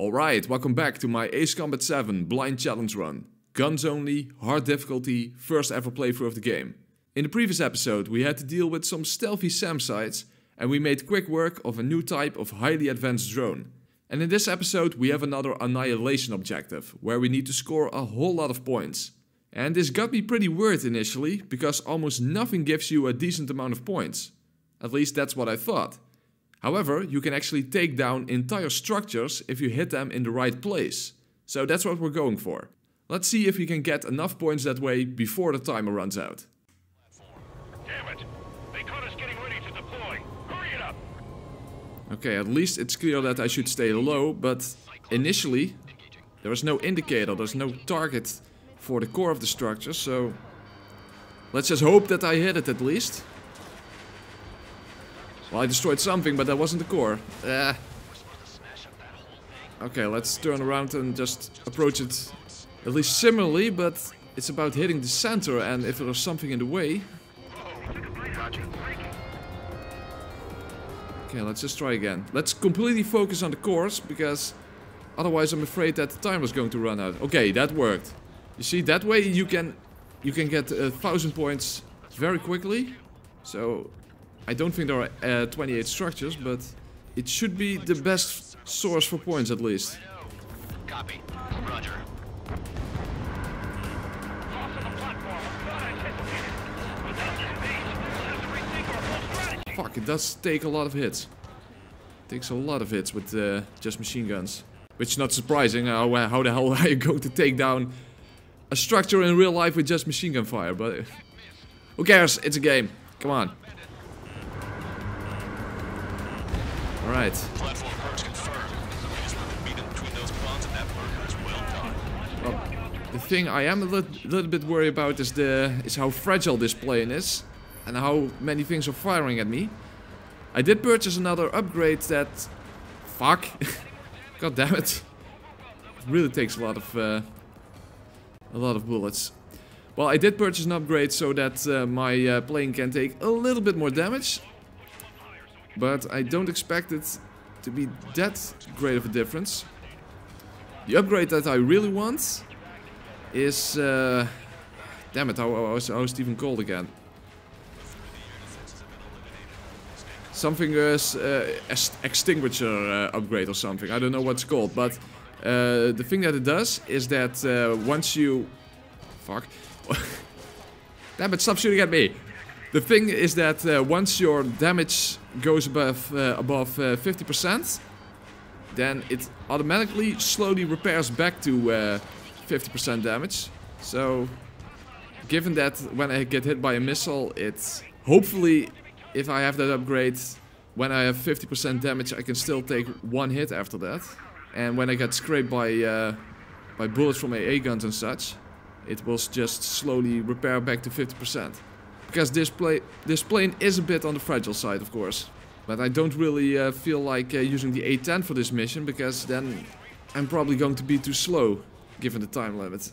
Alright, welcome back to my Ace Combat 7 blind challenge run. Guns only, hard difficulty, first ever playthrough of the game. In the previous episode we had to deal with some stealthy SAM sites and we made quick work of a new type of highly advanced drone. And in this episode we have another annihilation objective, where we need to score a whole lot of points. And this got me pretty weird initially, because almost nothing gives you a decent amount of points. At least that's what I thought. However, you can actually take down entire structures if you hit them in the right place. So that's what we're going for. Let's see if we can get enough points that way before the timer runs out. Damn it! They caught us getting ready to deploy. Hurry it up! Okay, at least it's clear that I should stay low, but initially there is no indicator, there's no target for the core of the structure, so let's just hope that I hit it at least. Well, I destroyed something, but that wasn't the core. Okay, let's turn around and just approach it at least similarly, but it's about hitting the center, and if there's something in the way... Okay, let's just try again. Let's completely focus on the cores, because otherwise I'm afraid that the timer's going to run out. Okay, that worked. You see, that way you can get 1,000 points very quickly. So I don't think there are 28 structures, but it should be the best source for points at least. Copy. Roger. Fuck, it does take a lot of hits. It takes a lot of hits with just machine guns. Which is not surprising. How the hell are you going to take down a structure in real life with just machine gun fire? But who cares? It's a game. Come on. Alright. Platform approach confirmed. Meet between those bonds and that burger is well done. Well, the thing I am a little bit worried about is how fragile this plane is. And how many things are firing at me. I did purchase another upgrade that... Fuck. God damn it. It really takes a lot of bullets. Well, I did purchase an upgrade so that my plane can take a little bit more damage. But I don't expect it to be that great of a difference. The upgrade that I really want is... damn it, how was it even called again? Something extinguisher upgrade or something. I don't know what it's called, but the thing that it does is that once you... Fuck. Damn it, stop shooting at me! The thing is that once your damage goes above 50%, then it automatically slowly repairs back to 50% damage. So, given that when I get hit by a missile, it's hopefully... If I have that upgrade, when I have 50% damage, I can still take one hit after that. And when I get scraped by bullets from AA guns and such, it will just slowly repair back to 50%. Because this plane is a bit on the fragile side, of course. But I don't really feel like using the A10 for this mission, because then I'm probably going to be too slow, given the time limit.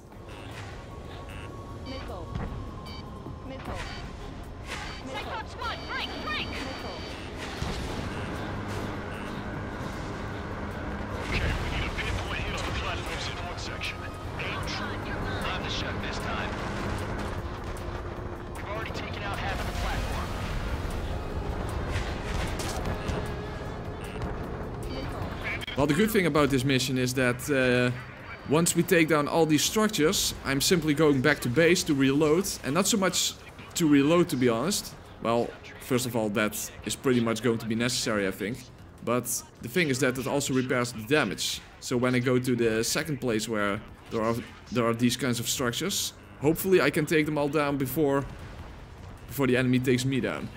Well, the good thing about this mission is that once we take down all these structures, I'm simply going back to base to reload. And not so much to reload, to be honest. Well, first of all, that is pretty much going to be necessary, I think. But the thing is that it also repairs the damage. So when I go to the second place where there are these kinds of structures, hopefully I can take them all down before the enemy takes me down.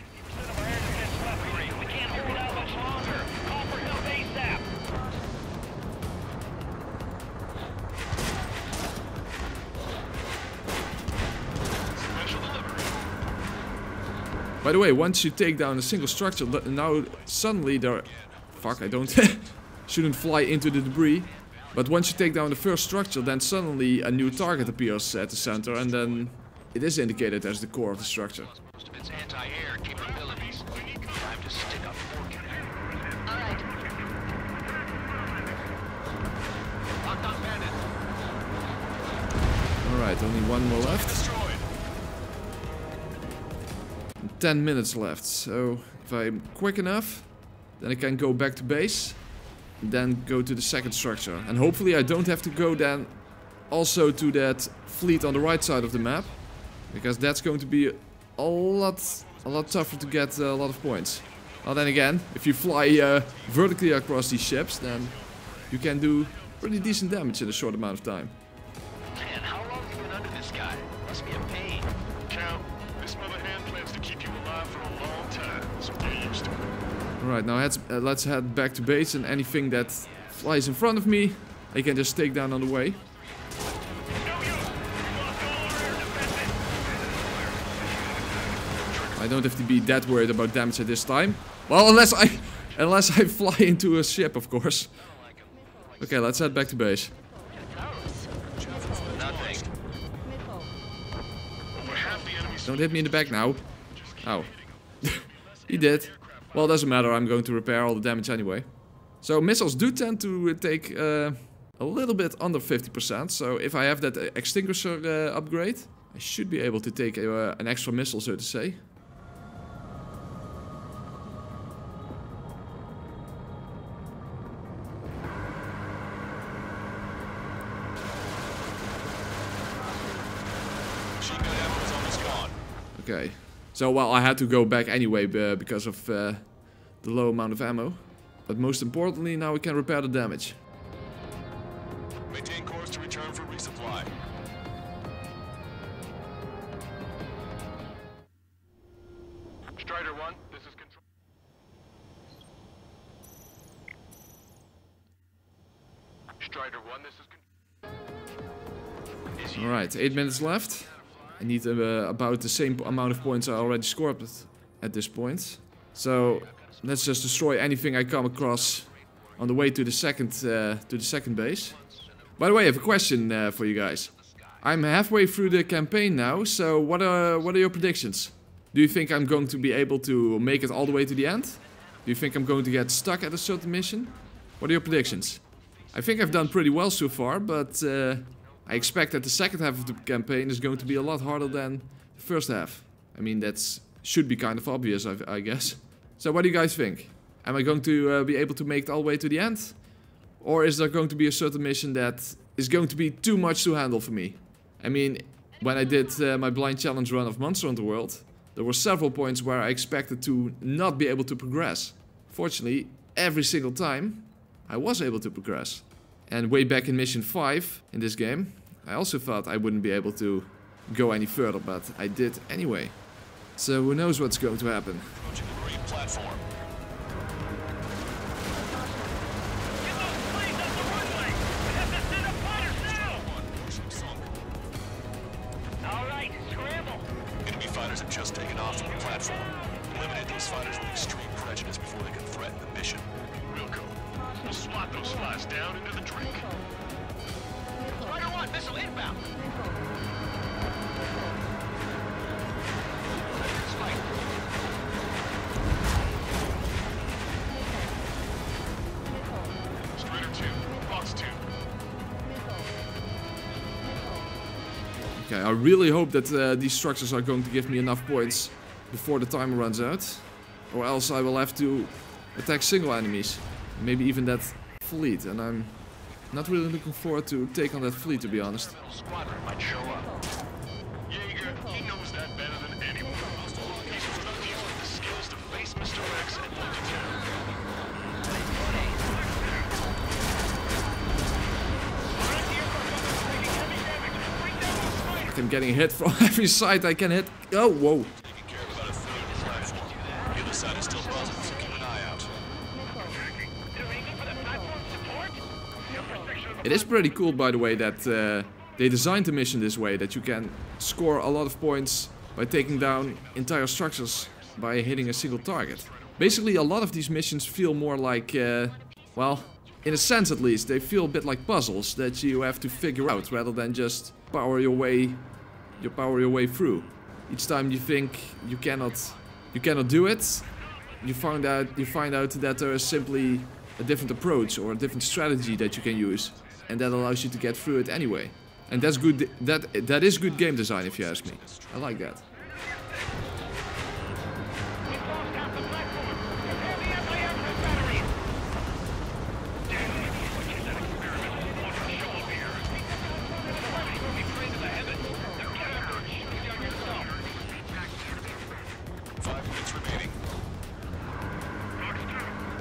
By the way, once you take down a single structure, now suddenly there... Fuck, I don't... shouldn't fly into the debris. But once you take down the first structure, then suddenly a new target appears at the center, and then it is indicated as the core of the structure. Most of its anti-air capabilities. Time to stick up. All right. Alright, only one more left. Destroyed. 10 minutes left, so if I'm quick enough, then I can go back to base, then go to the second structure. And hopefully I don't have to go then also to that fleet on the right side of the map, because that's going to be a lot tougher to get a lot of points. Well, then again, if you fly vertically across these ships, then you can do pretty decent damage in a short amount of time. Man, how long have you been under this guy? Must be a pain. Count, this mother hen plans to keep you alive for a long time, so get used to it. Alright, now let's head back to base, and anything that flies in front of me, I can just take down on the way. I don't have to be that worried about damage at this time. Well, unless I fly into a ship, of course. Okay, let's head back to base. Nothing. Over half the enemies. Don't hit me in the back now. Ow. He did. Well, it doesn't matter, I'm going to repair all the damage anyway. So missiles do tend to take a little bit under 50%, so if I have that extinguisher upgrade, I should be able to take an extra missile, so to say. Machine gun ammo is almost gone. Okay. So, well, I had to go back anyway because of the low amount of ammo. But most importantly, now we can repair the damage. Maintain course to return for resupply. Strider 1, this is control. Strider 1, this is control. Alright, 8 minutes left. I need about the same amount of points I already scored at this point. So let's just destroy anything I come across on the way to the second base. By the way, I have a question for you guys. I'm halfway through the campaign now, so what are your predictions? Do you think I'm going to be able to make it all the way to the end? Do you think I'm going to get stuck at a certain mission? What are your predictions? I think I've done pretty well so far, but I expect that the second half of the campaign is going to be a lot harder than the first half. I mean, that should be kind of obvious, I guess. So what do you guys think? Am I going to be able to make it all the way to the end? Or is there going to be a certain mission that is going to be too much to handle for me? I mean, when I did my blind challenge run of Monster Hunter World, there were several points where I expected to not be able to progress. Fortunately, every single time, I was able to progress. And way back in Mission 5 in this game, I also thought I wouldn't be able to go any further, but I did anyway. So who knows what's going to happen. Approaching the Marine platform. Alright, scramble! Enemy fighters have just taken off from the platform. Eliminate those fighters with extreme prejudice before they can threaten the mission. We'll go. We'll swat those flies down into the drink. Strider 1, missile inbound! Strider 2, Box 2. Okay, I really hope that these structures are going to give me enough points before the timer runs out. Or else I will have to attack single enemies. Maybe even that fleet. And I'm not really looking forward to take on that fleet, to be honest. Squadron might show up. Jaeger, he knows that better than anyone. He's productive with the skills to face Mr. X and multitask. I'm getting hit from every side I can hit. Oh, whoa. Taking care of about a third of the platform. The other side is still buzzing, so keep an eye out. It is pretty cool, by the way, that they designed the mission this way. That you can score a lot of points by taking down entire structures by hitting a single target. Basically, a lot of these missions feel more like, well, in a sense at least, they feel a bit like puzzles that you have to figure out rather than just power your way through. Each time you think you cannot do it, you find out that there is simply a different approach or a different strategy that you can use, and that allows you to get through it anyway. And that's good. That is good game design, if you ask me. I like that.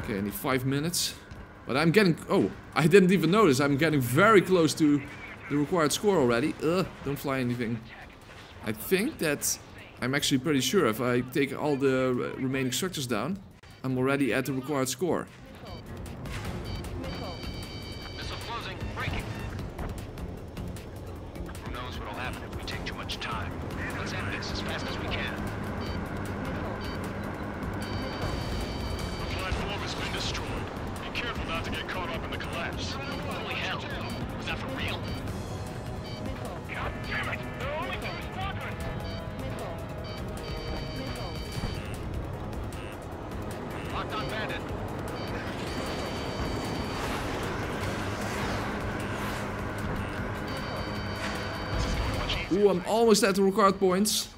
Okay, I need 5 minutes. But I'm getting... Oh, I didn't even notice. I'm getting very close to the required score already. Don't fly anything. I think that... I'm actually pretty sure if I take all the remaining structures down, I'm already at the required score. Missile closing. Breaking. Who knows what'll happen if we take too much time. Let's end this as fast as we can. The platform has been destroyed. Be careful not to get caught up in the collapse. Holy hell. Was that for real? God damn it! There are only 2 squadrons! Locked on bandit. Ooh, I'm almost at the required points.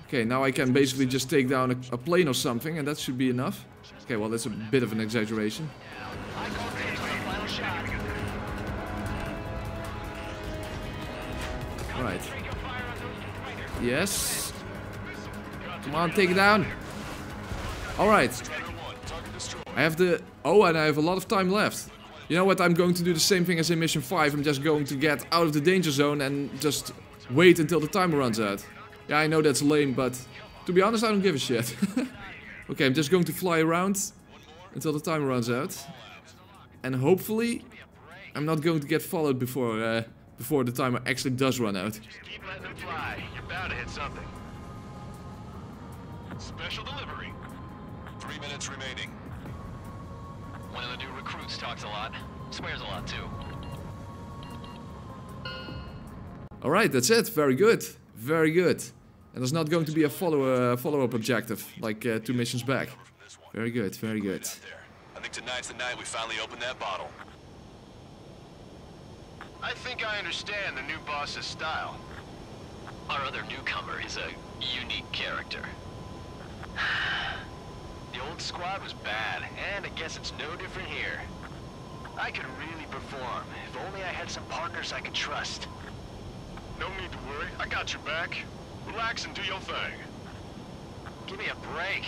Okay, now I can basically just take down a plane or something, and that should be enough. Okay, well, that's a bit of an exaggeration. I call dibs on the final shot. Right. Yes. Come on, take it down. Alright. I have the... Oh, and I have a lot of time left. You know what? I'm going to do the same thing as in Mission 5. I'm just going to get out of the danger zone and just wait until the timer runs out. Yeah, I know that's lame, but to be honest, I don't give a shit. Okay, I'm just going to fly around until the timer runs out. And hopefully, I'm not going to get followed before the timer actually does run out. Keep letting them fly. You're bound to hit something. Special delivery. 3 minutes remaining. One of the new recruits talks a lot. Swears a lot, too. Alright, that's it. Very good. Very good. And there's not going to be a follow-up objective, like 2 missions back. Very good, very good. I think tonight's the night we finally open that bottle. I think I understand the new boss's style. Our other newcomer is a unique character. The old squad was bad, and I guess it's no different here. I could really perform, if only I had some partners I could trust. No need to worry. I got your back. Relax and do your thing. Give me a break.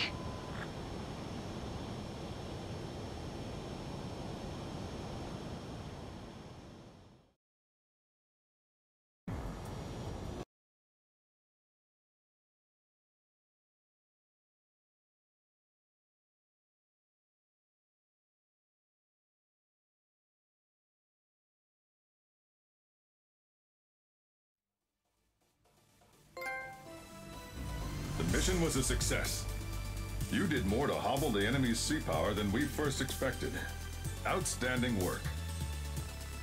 The mission was a success. You did more to hobble the enemy's sea power than we first expected. Outstanding work.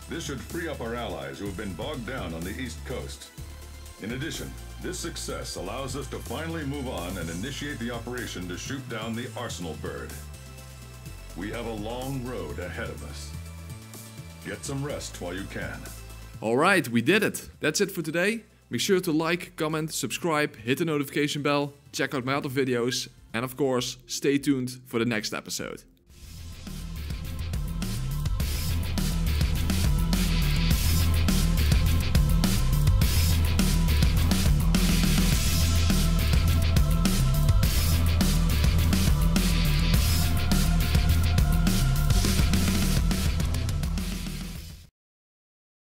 This should free up our allies who have been bogged down on the East Coast. In addition, this success allows us to finally move on and initiate the operation to shoot down the Arsenal bird. We have a long road ahead of us. Get some rest while you can. Alright, we did it. That's it for today. Make sure to like, comment, subscribe, hit the notification bell, check out my other videos, and of course, stay tuned for the next episode.